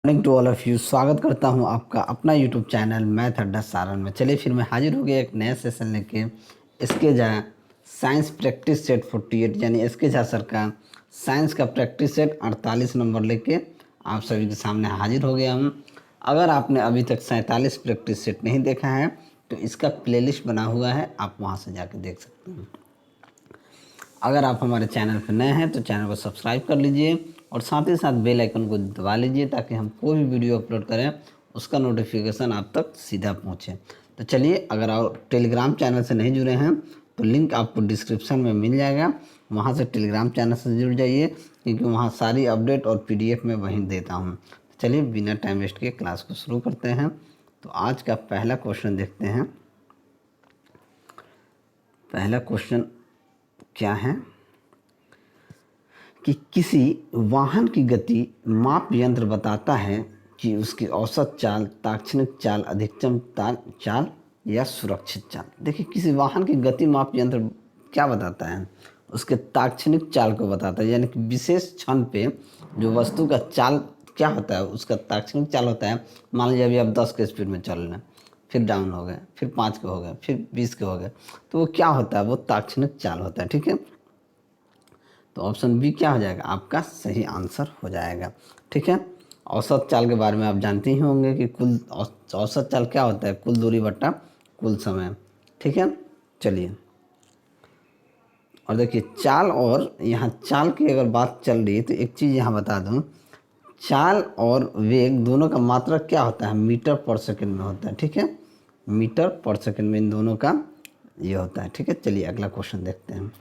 Morning to all of you. स्वागत करता हूं आपका अपना यूट्यूब चैनल मैथ अड्डा सारण में। चलिए फिर मैं हाजिर हो गया एक नया सेशन लेके। इसके जा साइंस प्रैक्टिस सेट 48 यानी इसके झा सर का साइंस का प्रैक्टिस सेट 48 नंबर लेके आप सभी के सामने हाजिर हो गया हूं। अगर आपने अभी तक 47 प्रैक्टिस सेट नहीं देखा है तो इसका प्लेलिस्ट बना हुआ है, आप वहाँ से जाके देख सकते हैं। अगर आप हमारे चैनल पर नए हैं तो चैनल को सब्सक्राइब कर लीजिए और साथ ही साथ बेल आइकन को दबा लीजिए ताकि हम कोई भी वीडियो अपलोड करें उसका नोटिफिकेशन आप तक सीधा पहुंचे। तो चलिए, अगर आप टेलीग्राम चैनल से नहीं जुड़े हैं तो लिंक आपको डिस्क्रिप्शन में मिल जाएगा, वहां से टेलीग्राम चैनल से जुड़ जाइए क्योंकि वहां सारी अपडेट और पीडीएफ में वहीं देता हूँ। तो चलिए बिना टाइम वेस्ट के क्लास को शुरू करते हैं। तो आज का पहला क्वेश्चन देखते हैं। पहला क्वेश्चन क्या है कि किसी वाहन की गति माप यंत्र बताता है कि उसकी औसत चाल, ताक्षणिक चाल, अधिकतम चाल या सुरक्षित चाल। देखिए, किसी वाहन की गति माप यंत्र क्या बताता है? उसके ताक्षणिक चाल को बताता है, यानी कि विशेष क्षण पे जो वस्तु का चाल क्या होता है उसका ताक्षणिक चाल होता है। मान लीजिए अभी आप 10 के स्पीड में चल रहे हैं, फिर डाउन हो गए, फिर 5 के हो गए, फिर 20 के हो गए, तो वो क्या होता है? वो ताक्षणिक चाल होता है। ठीक है, तो ऑप्शन बी क्या हो जाएगा? आपका सही आंसर हो जाएगा। ठीक है, औसत चाल के बारे में आप जानते ही होंगे कि कुल औसत चाल क्या होता है? कुल दूरी बट्टा कुल समय। ठीक है, चलिए और देखिए चाल, और यहाँ चाल की अगर बात चल रही है तो एक चीज़ यहाँ बता दूँ, चाल और वेग दोनों का मात्रक क्या होता है? मीटर पर सेकंड में होता है। ठीक है, मीटर पर सेकंड में इन दोनों का ये होता है। ठीक है, चलिए अगला क्वेश्चन देखते हैं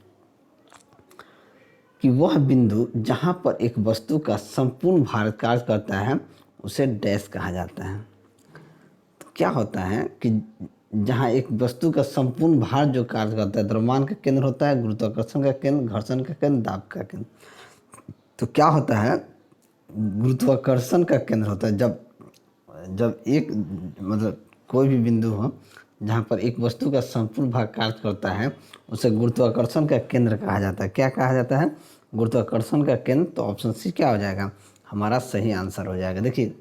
कि वह बिंदु जहाँ पर एक वस्तु का संपूर्ण भार कार्य करता है उसे डैश कहा जाता है। तो क्या होता है कि जहाँ एक वस्तु का संपूर्ण भार जो कार्य करता है, द्रव्यमान का केंद्र होता है, गुरुत्वाकर्षण का केंद्र, घर्षण का केंद्र, दाब का केंद्र। तो क्या होता है? गुरुत्वाकर्षण का केंद्र होता है। जब जब एक मतलब कोई भी बिंदु हो जहाँ पर एक वस्तु का संपूर्ण भाग कार्य करता है उसे गुरुत्वाकर्षण का केंद्र कहा जाता है। क्या कहा जाता है? गुरुत्वाकर्षण का केंद्र। तो ऑप्शन सी क्या हो जाएगा? हमारा सही आंसर हो जाएगा। देखिए,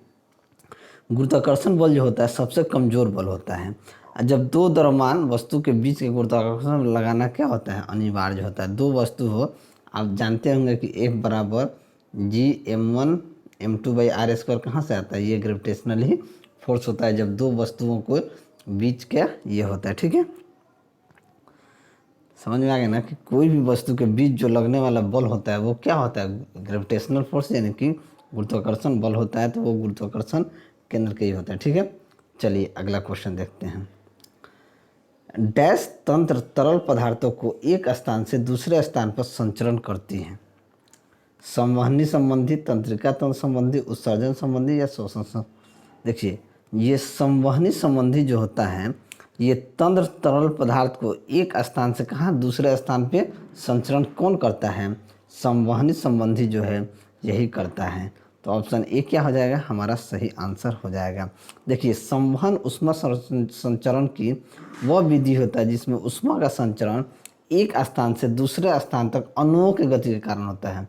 गुरुत्वाकर्षण बल जो होता है सबसे कमज़ोर बल होता है। जब दो द्रव्यमान वस्तु के बीच के गुरुत्वाकर्षण लगाना क्या होता है? अनिवार्य होता है। दो वस्तु हो, आप जानते होंगे कि F बराबर G m1 m2/r² कहाँ से आता है? ये ग्रेविटेशनल ही फोर्स होता है जब दो वस्तुओं को बीच का ये होता है। ठीक है, समझ में आ गया ना कि कोई भी वस्तु के बीच जो लगने वाला बल होता है वो क्या होता है? ग्रेविटेशनल फोर्स, यानी कि गुरुत्वाकर्षण बल होता है। तो वो गुरुत्वाकर्षण केंद्र का ही होता है। ठीक है, चलिए अगला क्वेश्चन देखते हैं। डैश तंत्र तरल पदार्थों को एक स्थान से दूसरे स्थान पर संचरण करती है। संवहनी संबंधी, तंत्रिका तंत्र संबंधी, उत्सर्जन संबंधी या शोषण संबंधी। देखिए, ये संवहनी संबंधी जो होता है ये तंत्र तरल पदार्थ को एक स्थान से कहाँ दूसरे स्थान पे संचरण कौन करता है? संवहनी संबंधी जो है यही करता है। तो ऑप्शन ए क्या हो जाएगा? हमारा सही आंसर हो जाएगा। देखिए, संवहन उष्मा संचरण की वह विधि होता है जिसमें उष्मा का संचरण एक स्थान से दूसरे स्थान तक अणुओं की गति के कारण होता है।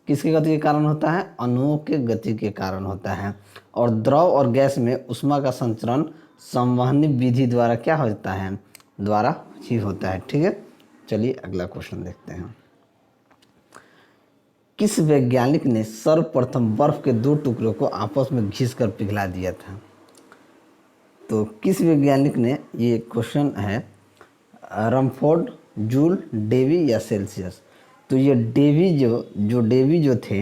किसकी गति के कारण होता है? अणुओं के गति के कारण होता है। और द्रव और गैस में उष्मा का संचरण संवहनी विधि द्वारा क्या होता है? द्वारा ही होता है। ठीक है, चलिए अगला क्वेश्चन देखते हैं। किस वैज्ञानिक ने सर्वप्रथम बर्फ के दो टुकड़ों को आपस में घिसकर पिघला दिया था? तो किस वैज्ञानिक ने, ये क्वेश्चन है, रमफोर्ड, जूल, डेवी या सेल्सियस। तो ये डेवी जो थे,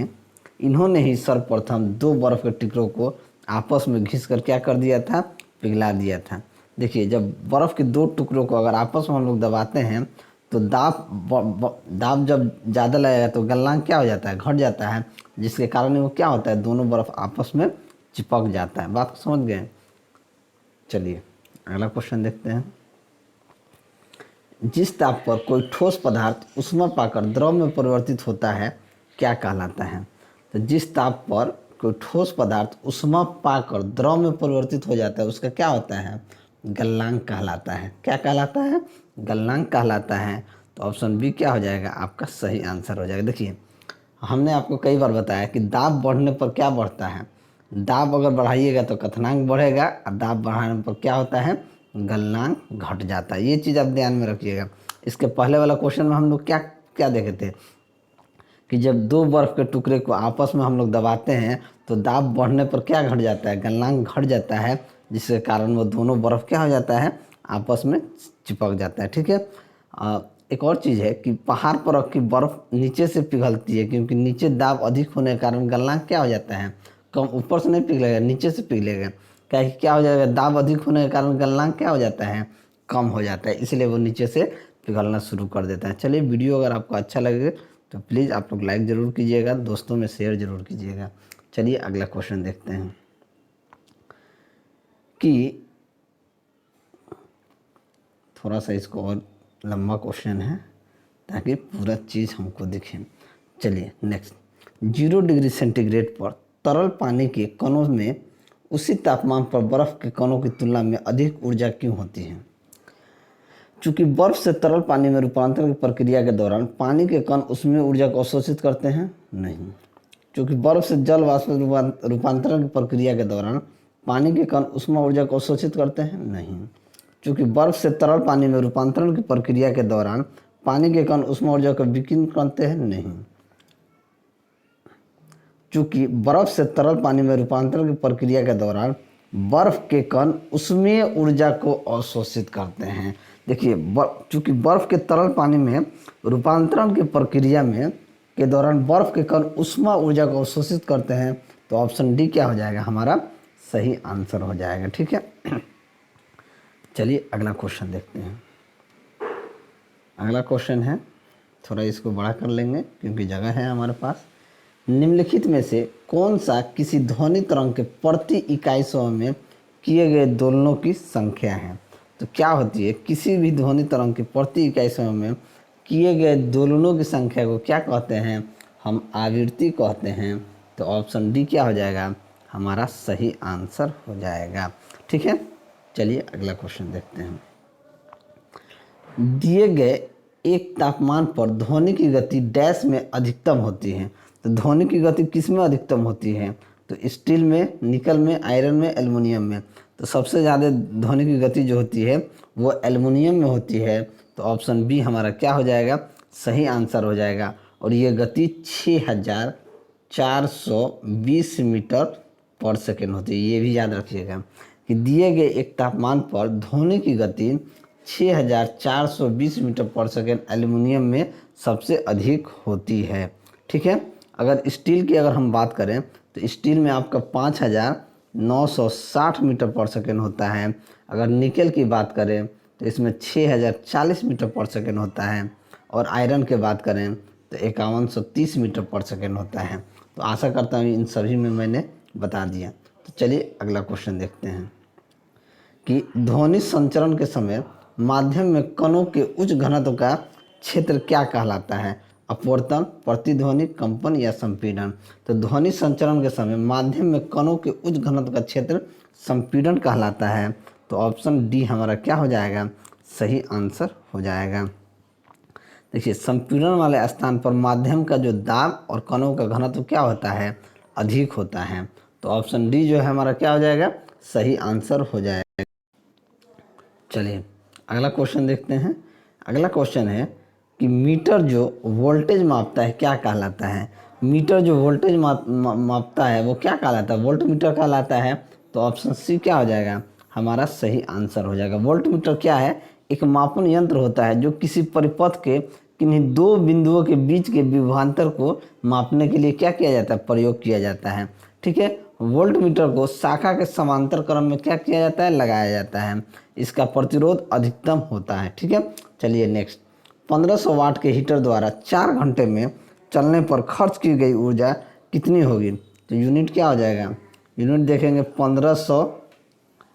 इन्होंने ही सर्वप्रथम दो बर्फ के टुकड़ों को आपस में घिसकर क्या कर दिया था? पिघला दिया था। देखिए, जब बर्फ़ के दो टुकड़ों को अगर आपस में हम लोग दबाते हैं तो दाब जब ज़्यादा लगेगा तो गलनांक क्या हो जाता है? घट जाता है, जिसके कारण वो क्या होता है? दोनों बर्फ़ आपस में चिपक जाता है। बात को समझ गए? चलिए अगला क्वेश्चन देखते हैं। जिस ताप पर कोई ठोस पदार्थ ऊष्मा पाकर द्रव में परिवर्तित होता है क्या कहलाता है? तो जिस ताप पर कोई ठोस पदार्थ ऊष्मा पाकर द्रव में परिवर्तित हो जाता है उसका क्या होता है? गलनांक कहलाता है। क्या कहलाता है? गलनांक कहलाता है। तो ऑप्शन बी क्या हो जाएगा? आपका सही आंसर हो जाएगा। देखिए, हमने आपको कई बार बताया कि दाब बढ़ने पर क्या बढ़ता है? दाब अगर बढ़ाइएगा तो क्वथनांक बढ़ेगा, और दाब बढ़ाने पर क्या होता है, गलनांक घट जाता है। ये चीज़ आप ध्यान में रखिएगा। इसके पहले वाला क्वेश्चन में हम लोग क्या क्या देखे थे कि जब दो बर्फ़ के टुकड़े को आपस में हम लोग दबाते हैं तो दाब बढ़ने पर क्या घट जाता है, गलनांक घट जाता है, जिसके कारण वो दोनों बर्फ़ क्या हो जाता है, आपस में चिपक जाता है। ठीक है। एक और चीज़ है कि पहाड़ पर रखी बर्फ़ नीचे से पिघलती है, क्योंकि नीचे दाब अधिक होने के कारण गलनांक क्या हो जाता है, कम, ऊपर से नहीं पिघलेगा, नीचे से पिघलेगा। क्या हो जाएगा, दाब अधिक होने के कारण गलनांक क्या हो जाता है, कम हो जाता है, इसलिए वो नीचे से पिघलना शुरू कर देता है। चलिए, वीडियो अगर आपको अच्छा लगे तो प्लीज़ आप लोग लाइक ज़रूर कीजिएगा, दोस्तों में शेयर ज़रूर कीजिएगा। चलिए अगला क्वेश्चन देखते हैं कि थोड़ा सा इसको और लंबा क्वेश्चन है ताकि पूरा चीज़ हमको दिखे। चलिए नेक्स्ट, 0 डिग्री सेंटीग्रेड पर तरल पानी के कणों में उसी तापमान पर बर्फ़ के कणों की तुलना में अधिक ऊर्जा क्यों होती है। चूँकि बर्फ़ से तरल पानी में रूपांतरण की प्रक्रिया के दौरान पानी के कण उसमें ऊर्जा को अवशोषित करते हैं, नहीं। चूँकि बर्फ़ से जल वाष्प रूपांतरण की प्रक्रिया के दौरान पानी के कण ऊष्मा ऊर्जा को अवशोषित करते हैं, नहीं। चूँकि बर्फ़ से तरल पानी में रूपांतरण की प्रक्रिया के दौरान पानी के कण ऊष्मा ऊर्जा को विकीर्ण करते हैं, नहीं। चूँकि बर्फ़ से तरल पानी में रूपांतरण की प्रक्रिया के दौरान बर्फ़ के कण उसमें ऊर्जा को अवशोषित करते हैं। देखिए, चूँकि बर्फ़ के तरल पानी में रूपांतरण की प्रक्रिया में के दौरान बर्फ़ के कण ऊष्मा ऊर्जा को अवशोषित करते हैं, तो ऑप्शन डी क्या हो जाएगा, हमारा सही आंसर हो जाएगा। ठीक है। चलिए अगला क्वेश्चन देखते हैं। अगला क्वेश्चन है, थोड़ा इसको बड़ा कर लेंगे क्योंकि जगह है हमारे पास। निम्नलिखित में से कौन सा किसी ध्वनि तरंग के प्रति इकाई समय में किए गए दोलनों की संख्या है। तो क्या होती है, किसी भी ध्वनि तरंग के प्रति इकाई समय में किए गए दोलनों की संख्या को क्या कहते हैं, हम आवृत्ति कहते हैं। तो ऑप्शन डी क्या हो जाएगा, हमारा सही आंसर हो जाएगा। ठीक है। चलिए अगला क्वेश्चन देखते हैं। दिए गए एक तापमान पर ध्वनि की गति डैश में अधिकतम होती है। तो ध्वनि की गति किस में अधिकतम होती है, तो स्टील में, निकल में, आयरन में, एल्युमिनियम में। तो सबसे ज़्यादा ध्वनि की गति जो होती है वो एल्युमिनियम में होती है। तो ऑप्शन बी हमारा क्या हो जाएगा, सही आंसर हो जाएगा। और ये गति 6420 मीटर पर सेकेंड होती है। ये भी याद रखिएगा कि दिए गए एक तापमान पर ध्वनि की गति 6420 मीटर पर सेकेंड एल्युमिनियम में सबसे अधिक होती है। ठीक है। अगर स्टील की अगर हम बात करें तो स्टील में आपका 5960 मीटर पर सेकेंड होता है। अगर निकल की बात करें तो इसमें 6040 मीटर पर सेकेंड होता है। और आयरन की बात करें तो 5130 मीटर पर सेकेंड होता है। तो आशा करता हूँ इन सभी में मैंने बता दिया। तो चलिए अगला क्वेश्चन देखते हैं कि ध्वनि संचरण के समय माध्यम में कणों के उच्च घनत्व का क्षेत्र क्या कहलाता है, अपवर्तन, प्रतिध्वनि, कंपन या संपीड़न। तो ध्वनि संचरण के समय माध्यम में कणों के उच्च घनत्व का क्षेत्र संपीड़न कहलाता है। तो ऑप्शन डी हमारा क्या हो जाएगा, सही आंसर हो जाएगा। देखिए, संपीड़न वाले स्थान पर माध्यम का जो दाब और कणों का घनत्व क्या होता है, अधिक होता है। तो ऑप्शन डी जो है हमारा क्या हो जाएगा, सही आंसर हो जाएगा। चलिए अगला क्वेश्चन देखते हैं। अगला क्वेश्चन है कि मीटर जो वोल्टेज मापता है क्या कहलाता है। मीटर जो वोल्टेज मापता है वो क्या कहलाता है, वोल्ट मीटर कहलाता है। तो ऑप्शन सी क्या हो जाएगा, हमारा सही आंसर हो जाएगा। वोल्ट मीटर क्या है, एक मापन यंत्र होता है जो किसी परिपथ के किन्हीं दो बिंदुओं के बीच के विभवांतर को मापने के लिए क्या किया जाता है, प्रयोग किया जाता है। ठीक है। वोल्ट मीटर को शाखा के समांतर क्रम में क्या किया जाता है, लगाया जाता है। इसका प्रतिरोध अधिकतम होता है। ठीक है। चलिए नेक्स्ट, 1500 वाट के हीटर द्वारा 4 घंटे में चलने पर खर्च की गई ऊर्जा कितनी होगी। तो यूनिट क्या हो जाएगा, यूनिट देखेंगे 1500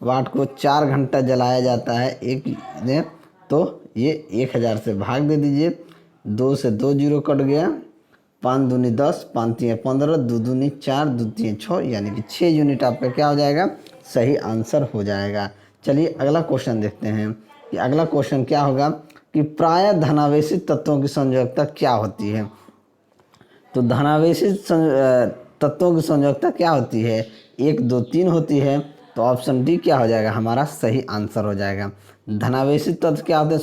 वाट को 4 घंटा जलाया जाता है एक ने, तो ये 1000 से भाग दे दीजिए, 2 से 2 जीरो कट गया, 5 दूनी 10, 5 तीन 15, 2 दूनी 4, 2 तीन 6, यानी कि 6 यूनिट आपका क्या हो जाएगा, सही आंसर हो जाएगा। चलिए अगला क्वेश्चन देखते हैं कि अगला क्वेश्चन क्या होगा कि प्रायः धनावेशित तत्वों की संयोजकता क्या होती है। तो धनावेशित तत्वों की संयोजकता क्या होती है, 1 2 3 होती है, तो ऑप्शन डी क्या हो जाएगा हमारा सही आंसर हो जाएगा। धनावेशित तत्व क्या होते हैं,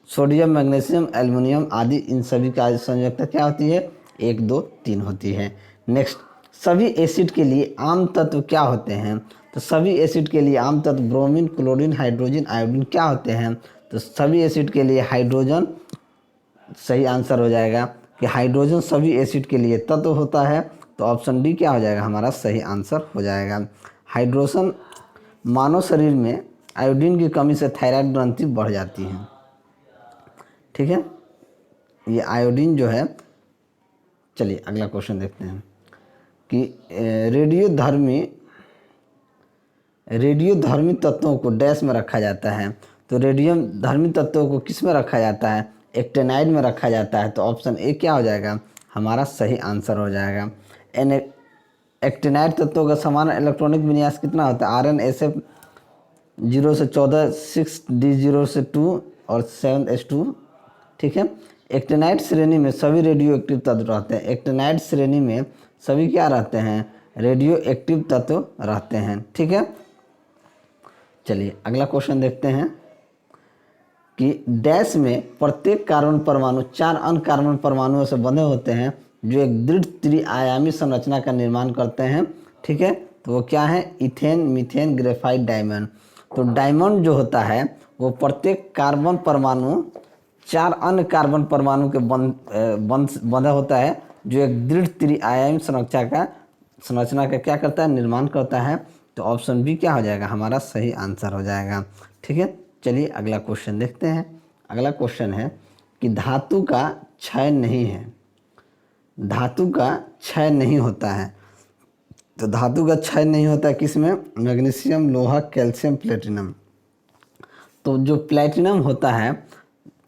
सोडियम, मैग्नीशियम, एल्युमिनियम आदि, इन सभी का संयोजकता क्या होती है, 1 2 3 होती है। नेक्स्ट, सभी एसिड के लिए आम तत्व क्या होते हैं, तो सभी एसिड के लिए आम तत्व ब्रोमीन, क्लोरीन, हाइड्रोजन, आयोडीन क्या होते हैं, तो सभी एसिड के लिए हाइड्रोजन सही आंसर हो जाएगा कि हाइड्रोजन सभी एसिड के लिए तत्व होता है, तो ऑप्शन डी क्या हो जाएगा हमारा सही आंसर हो जाएगा। हाइड्रोजन, मानव शरीर में आयोडीन की कमी से थायराइड ग्रंथि बढ़ जाती है, ठीक है, ये आयोडीन जो है। चलिए अगला क्वेश्चन देखते हैं कि रेडियोधर्मी तत्वों को डैश में रखा जाता है, तो रेडियोधर्मी तत्वों को किस में रखा जाता है, एक्टेनाइड में रखा जाता है, तो ऑप्शन ए क्या हो जाएगा हमारा सही आंसर हो जाएगा। एक्टेनाइड तत्वों का समान इलेक्ट्रॉनिक विन्यास कितना होता है, RnSF 0 से 14, 6D0 से 2 और 7S2, ठीक है। एक्टेनाइड श्रेणी में सभी रेडियो एक्टिव तत्व रहते हैं, एक्टेनाइड श्रेणी में सभी क्या रहते हैं, रेडियो एक्टिव तत्व रहते हैं, ठीक है। चलिए अगला क्वेश्चन देखते हैं कि डैश में प्रत्येक कार्बन परमाणु 4 अन्य कार्बन परमाणुओं से बंधे होते हैं जो एक दृढ़ त्रिआयामी संरचना का निर्माण करते हैं, ठीक है, तो वो क्या है, इथेन, मीथेन, ग्रेफाइट, डायमंड। तो डायमंड जो होता है वो प्रत्येक कार्बन परमाणु 4 अन्य कार्बन परमाणु के बंधा होता है जो एक दृढ़ त्रिआयामी संरचना का क्या करता है, निर्माण करता है, तो ऑप्शन बी क्या हो जाएगा हमारा सही आंसर हो जाएगा, ठीक है। चलिए अगला क्वेश्चन देखते हैं। अगला क्वेश्चन है कि धातु का क्षय नहीं है, धातु का क्षय नहीं होता है, तो धातु का क्षय नहीं होता है किसमें, मैग्नीशियम, लोहा, कैल्शियम, प्लेटिनम। तो जो प्लेटिनम होता है,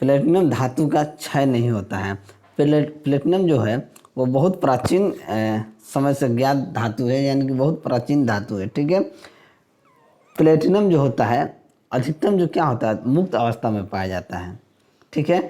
प्लेटिनम धातु का क्षय नहीं होता है। प्लेटिनम जो है वो बहुत प्राचीन समय से ज्ञात धातु है, यानी कि बहुत प्राचीन धातु है, ठीक है। प्लेटिनम जो होता है अधिकतम जो क्या होता है, मुक्त अवस्था में पाया जाता है, ठीक है।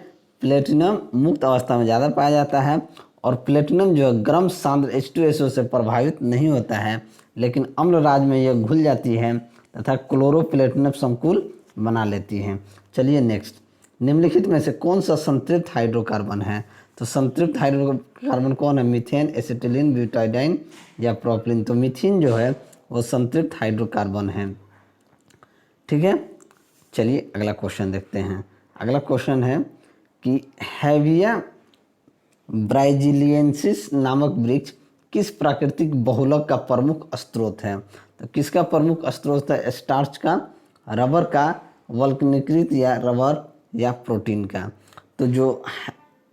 प्लेटिनम मुक्त अवस्था में ज़्यादा पाया जाता है, और प्लेटिनम जो है गर्म सांद्र H2SO से प्रभावित नहीं होता है, लेकिन अम्ल राज में यह घुल जाती है तथा क्लोरोप्लेटिनम संकुल बना लेती है। चलिए नेक्स्ट, निम्नलिखित में से कौन सा संतृप्त हाइड्रोकार्बन है, तो संतृप्त हाइड्रोकार्बन कौन है, मीथेन, एसिटिलीन, ब्यूटाइडाइन या प्रोपिलीन। तो मीथेन जो है वो संतृप्त हाइड्रोकार्बन है, ठीक है। चलिए अगला क्वेश्चन देखते हैं। अगला क्वेश्चन है कि हैविया ब्राइजिलियंसिस नामक वृक्ष किस प्राकृतिक बहुलक का प्रमुख स्रोत है, तो किसका प्रमुख स्रोत है, स्टार्च का, रबर का, वल्कनीकृत या रबर या प्रोटीन का। तो जो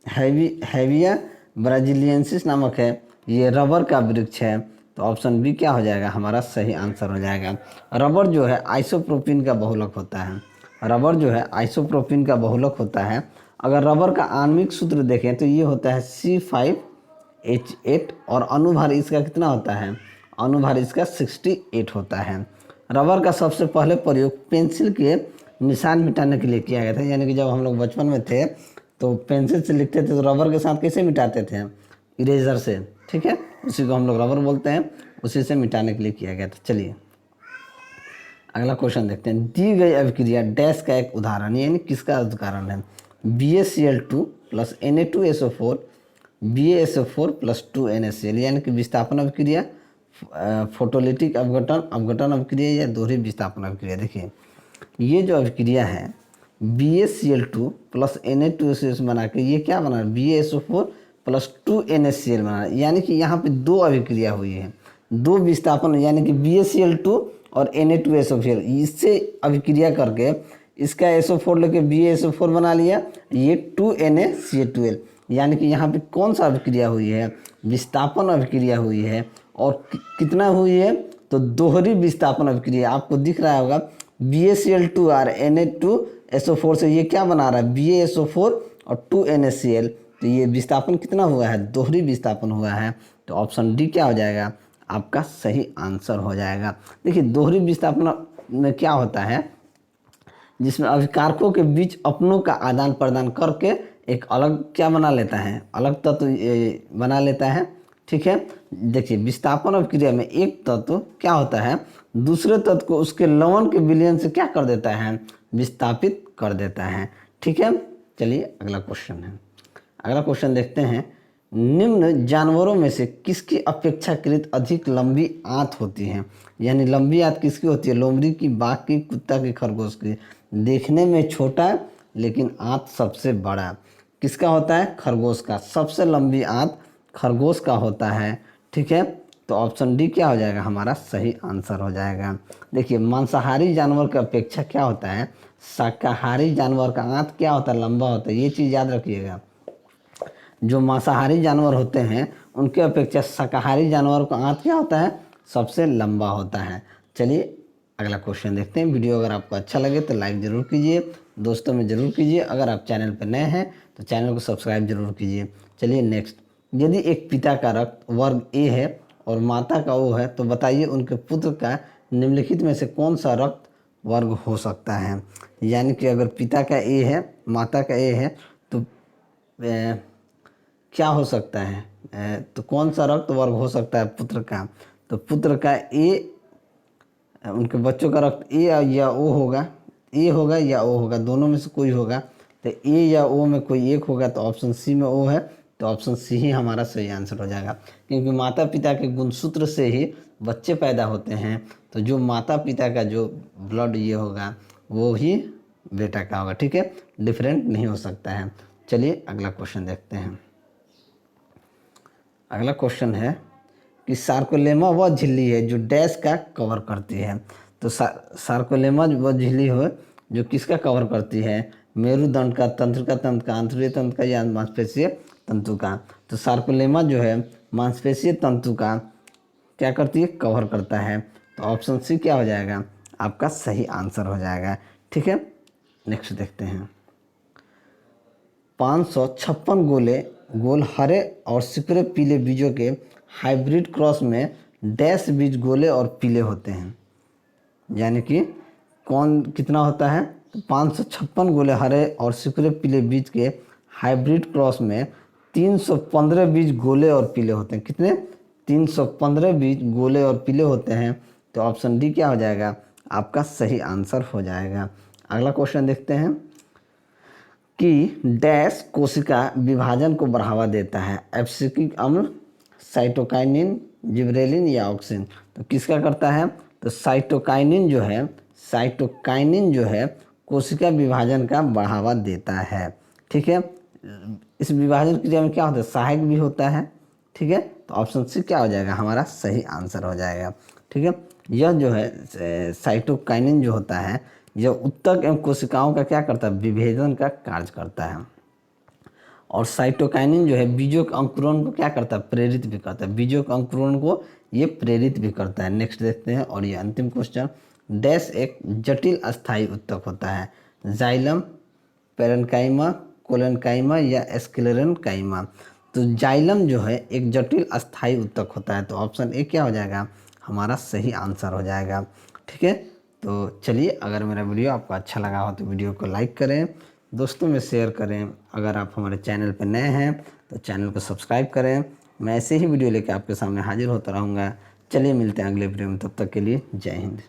हैविया ब्राजिलियंसिस नामक है ये रबर का वृक्ष है, तो ऑप्शन बी क्या हो जाएगा हमारा सही आंसर हो जाएगा। रबर जो है आइसोप्रोपिन का बहुलक होता है, रबर जो है आइसोप्रोपिन का बहुलक होता है। अगर रबर का आणविक सूत्र देखें तो ये होता है C5H8 और अनुभार इसका कितना होता है, अनुभार इसका 68 होता है। रबर का सबसे पहले प्रयोग पेंसिल के निशान मिटाने के लिए किया गया था, यानी कि जब हम लोग बचपन में थे तो पेंसिल से लिखते थे तो रबर के साथ कैसे मिटाते थे, इरेजर से, ठीक है, उसी को हम लोग रबर बोलते हैं, उसी से मिटाने के लिए किया गया था। चलिए अगला क्वेश्चन देखते हैं। दी गई अभिक्रिया डैश का एक उदाहरण, यानी किसका उदाहरण है, BaCl2 plus Na2SO4 BaSO4 plus 2NaCl, यानी कि विस्थापन अभिक्रिया, फोटोलिटिक अपघटन अभिक्रिया या दोहरी विस्थापन अभिक्रिया। देखिए ये जो अभिक्रिया है BaCl2 प्लस Na2SO बना के ये क्या बना, BaSO4 प्लस 2NaCl बना, यानी कि यहाँ पे दो अभिक्रिया हुई है, दो विस्थापन, यानी कि BaCl2 और Na2SO4, इससे अभिक्रिया करके इसका SO4 लेके BaSO4 बना लिया, ये 2NaCl2, यानी कि यहाँ पे कौन सा अभिक्रिया हुई है, विस्थापन अभिक्रिया हुई है, और कितना हुई है, तो दोहरी विस्थापन अभिक्रिया। आपको दिख रहा होगा BaCl2 और Na2SO4 से ये क्या बना रहा है, BaSO4 और 2NaCl, तो ये विस्थापन कितना हुआ है, दोहरी विस्थापन हुआ है, तो ऑप्शन डी क्या हो जाएगा आपका सही आंसर हो जाएगा। देखिए दोहरी विस्थापन में क्या होता है, जिसमें अभिकारकों के बीच अपनों का आदान प्रदान करके एक अलग क्या बना लेता है, अलग तत्व बना लेता है, ठीक है। देखिए विस्थापन अभिक्रिया में एक तत्व क्या होता है, दूसरे तत्व को उसके लवण के विलयन से क्या कर देता है, विस्थापित कर देता है। ठीक है, चलिए अगला क्वेश्चन है। अगला क्वेश्चन देखते हैं, निम्न जानवरों में से किसकी अपेक्षाकृत अधिक लंबी आंत होती है। यानी लंबी आंत किसकी होती है, लोमड़ी की, बाघ की, कुत्ता की, खरगोश की। देखने में छोटा लेकिन आंत सबसे बड़ा किसका होता है, खरगोश का। सबसे लंबी आंत खरगोश का होता है। ठीक है, तो ऑप्शन डी क्या हो जाएगा, हमारा सही आंसर हो जाएगा। देखिए मांसाहारी जानवर की अपेक्षा क्या होता है, शाकाहारी जानवर का आंत क्या होता है, लंबा होता है। ये चीज़ याद रखिएगा, जो मांसाहारी जानवर होते हैं उनके अपेक्षा शाकाहारी जानवर का आंत क्या होता है, सबसे लंबा होता है। चलिए अगला क्वेश्चन देखते हैं। वीडियो अगर आपको अच्छा लगे तो लाइक ज़रूर कीजिए, दोस्तों में ज़रूर कीजिए। अगर आप चैनल पर नए हैं तो चैनल को सब्सक्राइब जरूर कीजिए। चलिए नेक्स्ट, यदि एक पिता का रक्त वर्ग ए है और माता का ओ है तो बताइए उनके पुत्र का निम्नलिखित में से कौन सा रक्त वर्ग हो सकता है। यानी कि अगर पिता का ए है, माता का ए है तो क्या हो सकता है, तो कौन सा रक्त वर्ग हो सकता है पुत्र का। तो पुत्र का ए, उनके बच्चों का रक्त ए या ओ होगा, ए होगा या ओ होगा, दोनों में से कोई होगा। तो ए या ओ में कोई एक होगा, तो ऑप्शन सी में ओ है, तो ऑप्शन सी ही हमारा सही आंसर हो जाएगा। क्योंकि माता पिता के गुणसूत्र से ही बच्चे पैदा होते हैं, तो जो माता पिता का जो ब्लड ये होगा वो ही बेटा का होगा। ठीक है, डिफरेंट नहीं हो सकता है। चलिए अगला क्वेश्चन देखते हैं। अगला क्वेश्चन है कि सार्कोलेमा वह झिल्ली है जो डैश का कवर करती है। तो सार्कोलेमा वह झिल्ली हो जो किसका कवर करती है, मेरुदंड का, तंत्रिका तंत्र का, आंतरिक तंत्र का या मांसपेशीय तंतु का। तो सार्कोलेमा जो है मांसपेशीय तंतु का क्या करती है, कवर करता है। तो ऑप्शन सी क्या हो जाएगा, आपका सही आंसर हो जाएगा। ठीक है, नेक्स्ट देखते हैं। 556 गोल हरे और सिकुड़े पीले बीजों के हाइब्रिड क्रॉस में डैश बीज गोले और पीले होते हैं। यानी कि कौन कितना होता है, तो 556 गोले हरे और सिकुड़े पीले बीज के हाइब्रिड क्रॉस में 315 बीज गोले और पीले होते हैं। कितने, 315 बीज गोले और पीले होते हैं। तो ऑप्शन डी क्या हो जाएगा, आपका सही आंसर हो जाएगा। अगला क्वेश्चन देखते हैं कि डैश कोशिका विभाजन को बढ़ावा देता है, एब्सिक्सिक अम्ल, साइटोकाइनिन, जिबरेलिन या ऑक्सिन। तो किसका करता है, तो साइटोकाइनिन जो है कोशिका विभाजन का बढ़ावा देता है। ठीक है, इस विभाजन क्रिया में क्या होता है, सहायक भी होता है। ठीक है, तो ऑप्शन सी क्या हो जाएगा, हमारा सही आंसर हो जाएगा। ठीक है, यह जो है साइटोकाइनिन जो होता है यह उत्तक एवं कोशिकाओं का क्या करता है, विभेदन का कार्य करता है। और साइटोकाइनिन जो है बीजों के अंकुरण को क्या करता है, प्रेरित भी करता है। बीजों के अंकुरण को ये प्रेरित भी करता है। नेक्स्ट देखते हैं, और ये अंतिम क्वेश्चन, डैश एक जटिल अस्थायी उत्तक होता है, जाइलम, पेरेन्काइमा, कोलेनकाइमा या स्क्लेरेनकाइमा। तो जाइलम जो है एक जटिल अस्थायी उत्तक होता है। तो ऑप्शन ए क्या हो जाएगा, हमारा सही आंसर हो जाएगा। ठीक है, तो चलिए अगर मेरा वीडियो आपको अच्छा लगा हो तो वीडियो को लाइक करें, दोस्तों में शेयर करें। अगर आप हमारे चैनल पर नए हैं तो चैनल को सब्सक्राइब करें। मैं ऐसे ही वीडियो लेकर आपके सामने हाजिर होता रहूँगा। चलिए मिलते हैं अगले वीडियो में, तब तक के लिए जय हिंद।